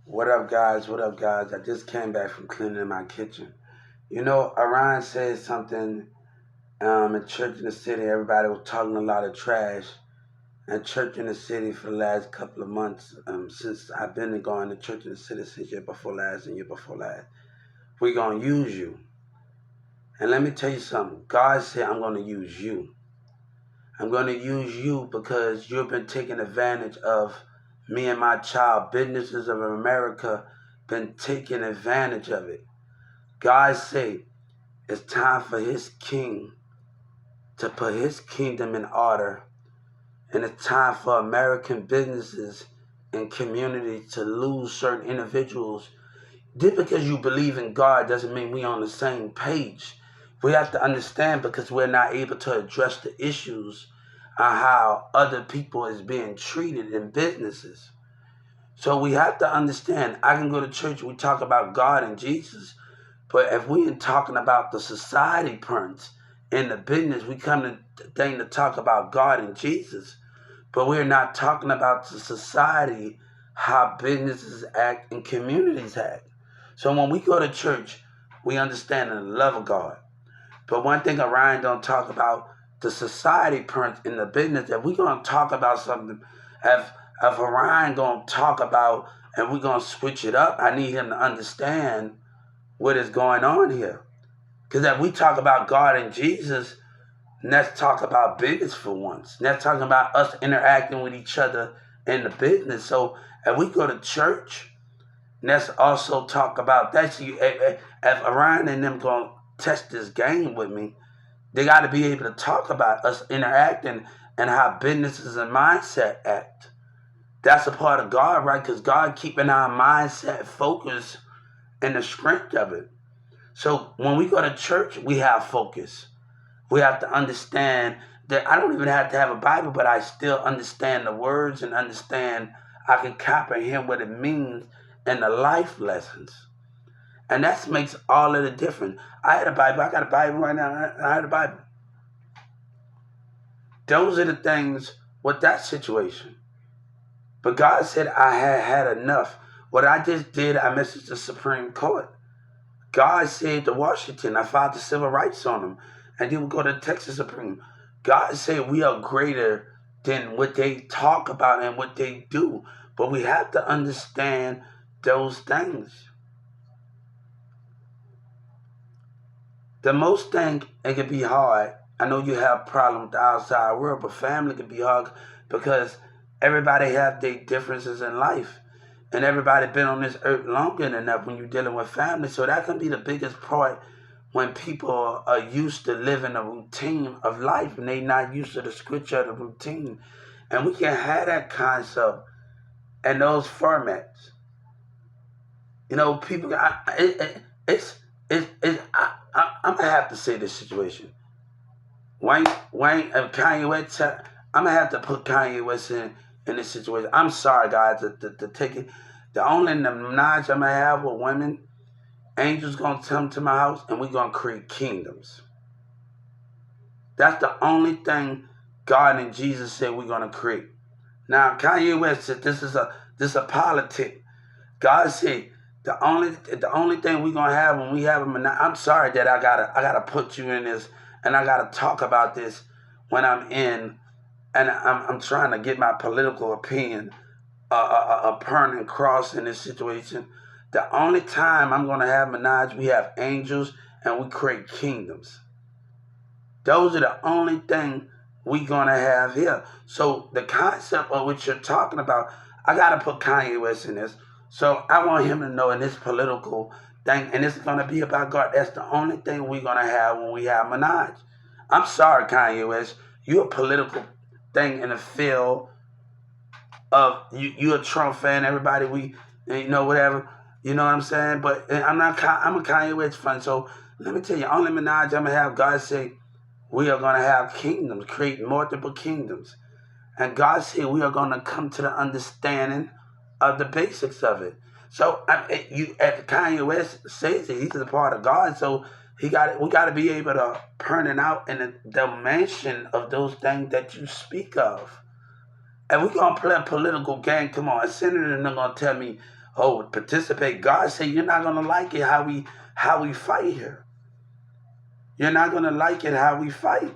What up, guys? What up, guys? I just came back from cleaning my kitchen. Orion said something in church in the city. Everybody was talking a lot of trash at church in the city for the last couple of months. Since I've been going to church in the city since year before last and year before last. We're going to use you. And let me tell you something. God said, I'm going to use you. I'm going to use you because you've been taking advantage of me and my child. Businesses of America been taking advantage of it. God said it's time for his king to put his kingdom in order. And it's time for American businesses and communities to lose certain individuals. Just because you believe in God doesn't mean we're on the same page. We have to understand because we're not able to address the issues on how other people is being treated in businesses. So we have to understand, I can go to church, we talk about God and Jesus, but if we ain't talking about the society parents in the business, we come to thing to talk about God and Jesus, but we're not talking about the society, how businesses act and communities act. So when we go to church, we understand the love of God. But one thing Orion don't talk about, the society parents in the business, if we're going to talk about something, if Orion going to talk about and we're going to switch it up, I need him to understand what is going on here. Because if we talk about God and Jesus, let's talk about business for once. Let's talk about us interacting with each other in the business. So if we go to church, let's also talk about that. So if Orion and them going to test this game with me, they got to be able to talk about us interacting and how businesses and mindset act. That's a part of God, right? Because God keeping our mindset focused and the strength of it. So when we go to church, we have focus. We have to understand that I don't even have to have a Bible, but I still understand the words and understand I can comprehend what it means and the life lessons. And that makes all of the difference. I had a Bible. I got a Bible right now. I had a Bible. Those are the things with that situation. But God said I had enough. What I just did, I messaged the Supreme Court. God said to Washington, I filed the civil rights on them. And then we go to the Texas Supreme. God said we are greater than what they talk about and what they do. But we have to understand those things. The most thing, it can be hard. I know you have problems with the outside world, but family can be hard because everybody have their differences in life. And everybody been on this earth longer than enough when you're dealing with family. So that can be the biggest part when people are used to living a routine of life and they not used to the scripture of the routine. And we can have that concept and those formats. People, I'm gonna have to say this situation. Wayne, Kanye West. I'm gonna have to put Kanye West in this situation. I'm sorry, guys, to take it. The only knowledge I'm gonna have with women, angels gonna come to my house, and we gonna create kingdoms. That's the only thing God and Jesus said we're gonna create. Now, Kanye West said this is a politic. God said the only thing we're gonna have when we have them. I'm sorry that I gotta put you in this, and I gotta talk about this when I'm in, and I'm trying to get my political opinion a permanent cross in this situation. The only time I'm gonna have Minaj, we have angels and we create kingdoms. Those are the only thing we gonna have here. So the concept of what you're talking about, I gotta put Kanye West in this. So I want him to know in this political thing, and it's gonna be about God. That's the only thing we're gonna have when we have Minaj. I'm sorry, Kanye West. You're a political thing in the field of you a Trump fan. Everybody whatever. You know what I'm saying? But I'm a Kanye West fan. So let me tell you, only Minaj I'm gonna have. God say we are gonna have kingdoms, create multiple kingdoms, and God said we are gonna come to the understanding of the basics of it. So as Kanye West says it, he's a part of God. So we got to be able to turn it out in the dimension of those things that you speak of. And we're going to play a political game, come on, a senator not going to tell me, oh, participate. God said you're not gonna like it how we fight here. You're not gonna like it how we fight.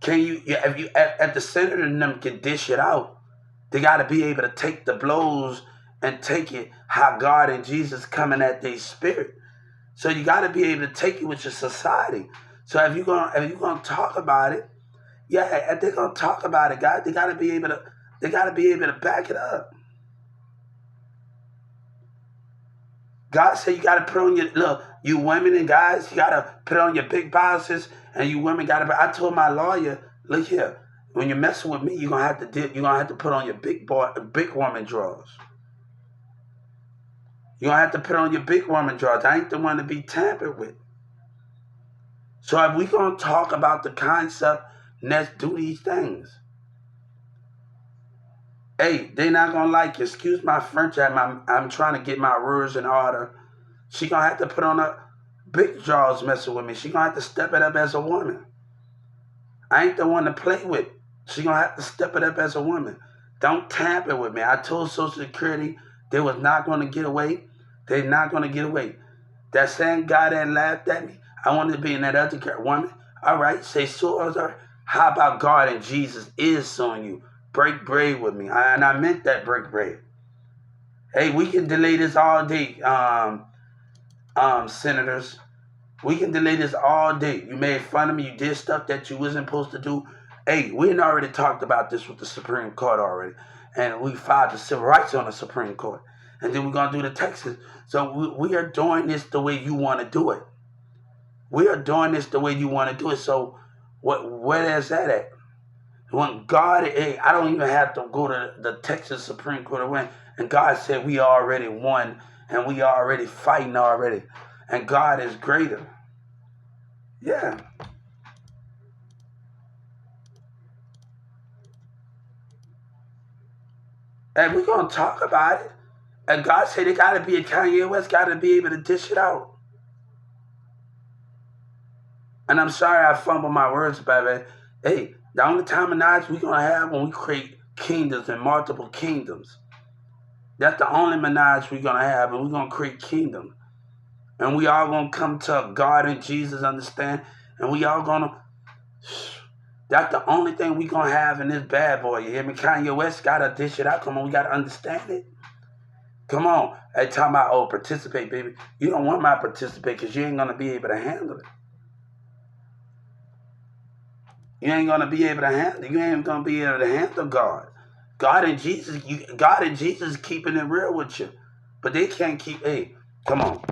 Can you? If you at the center of them can dish it out, they got to be able to take the blows and take it how God and Jesus coming at their spirit. So you got to be able to take it with your society. So if you're gonna talk about it, yeah, if they're gonna talk about it, guys, they got to be able to back it up. God said you got to put on your, look, you women and guys, you got to put on your big blouses, and you women got to, I told my lawyer, look here, when you're messing with me, you're going to have to put on your big woman drawers. You're going to have to put on your big woman drawers. I ain't the one to be tampered with. So if we going to talk about the concept, let's do these things. Hey, they not going to like you. Excuse my French. I'm trying to get my words in order. She going to have to put on her big drawers messing with me. She going to have to step it up as a woman. I ain't the one to play with. She going to have to step it up as a woman. Don't tamper with me. I told Social Security they was not going to get away. They're not going to get away. That same guy that laughed at me, I wanted to be in that other woman. All right, say so. How about God and Jesus is suing you? Break bread with me. And I meant that, break bread. Hey, we can delay this all day, senators. We can delay this all day. You made fun of me. You did stuff that you wasn't supposed to do. Hey, we had already talked about this with the Supreme Court already. And we filed the civil rights on the Supreme Court. And then we're going to do the Texas. So we are doing this the way you want to do it. We are doing this the way you want to do it. So where is that at? When God, I don't even have to go to the Texas Supreme Court to win. And God said we already won and we already fighting already. And God is greater. Yeah. And we're going to talk about it. And God said it got to be a Kanye West, got to be able to dish it out. And I'm sorry I fumbled my words, baby. Hey, the only time and nights we're going to have when we create kingdoms and multiple kingdoms. That's the only menage we're going to have, and we're going to create kingdoms. And we all going to come to God and Jesus, understand? And we all going to, that's the only thing we're going to have in this bad boy. You hear me? Kanye West got to dish it out. Come on, we got to understand it. Come on. Hey, talking about, oh, participate, baby. You don't want my participate because you ain't going to be able to handle it. You ain't going to be able to handle it. You ain't going to be able to handle God. God and Jesus keeping it real with you. But they can't keep, hey, come on.